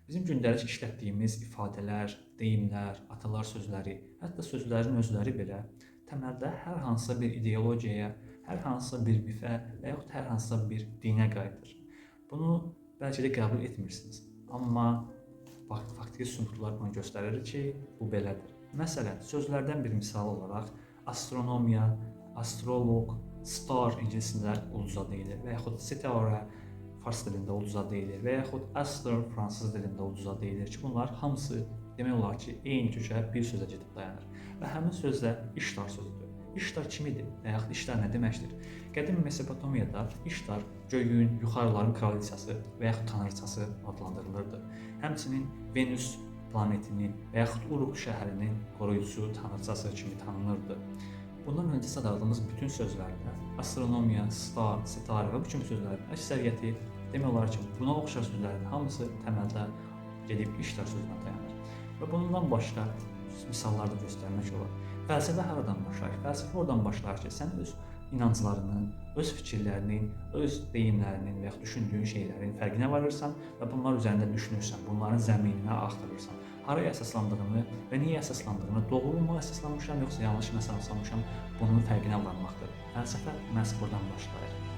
Bizim gündəlik işlətdiyimiz ifadələr, deyimlər, atalar sözləri, hətta sözlərin özləri belə təməldə hər hansısa bir ideologiyaya, hər hansısa bir mifə və yaxud hər hansısa bir dinə qayıdır. Bunu bəlkə də qəbul etmirsiniz, amma faktiki sübutlar bunu göstərir ki, bu belədir. Məsələn, sözlərdən bir misal olaraq astronomiya, astroloq, star ingiliscə ulduza deyilir və yaxud sitarə fars dilində ulduza deyilir və yaxud astro fransız dilində ulduza deyilir ki, bunlar hamısı demək olar ki, eyni kökə bir sözə gedib dayanır və həmin söz də iştar sözüdür. İştar kimidir və yaxud iştar nə deməkdir? Qədim Mesopotamiyada iştar göyün, yuxarıların kraliçası və yaxud tanrıçası adlandırılırdı. Həmçinin Venüs planetinin və yaxud Uruq şəhərinin qoruyucusu tanrıçası kimi tanınırdı. Bundan öncə sadaldığımız bütün sözlərdə astronomiya, star, sitarə və bu kimi sözlərin əksəriyyəti demək olar ki, buna oxşar sözlərin hamısı təməldə gedib iştar sözünə dayanır. Və bundan başqa misallar da göstərmək olar. Fəlsəfə haradan başlayır? Fəlsəfə oradan başlayır ki, sən öz inanclarının, öz fikirlərinin, öz deyimlərinin və yaxud düşündüyün şeylərin fərqinə varırsan və bunlar üzərində düşünürsən, bunların zəmininə axtarırsan. Haraya əsaslandığını və niyə əsaslandığını, doğruluğuna əsaslanmışam yoxsa yanlış əsaslanmışam, bunun fərqinə varmaqdır. Fəlsəfə məhz buradan başlayır.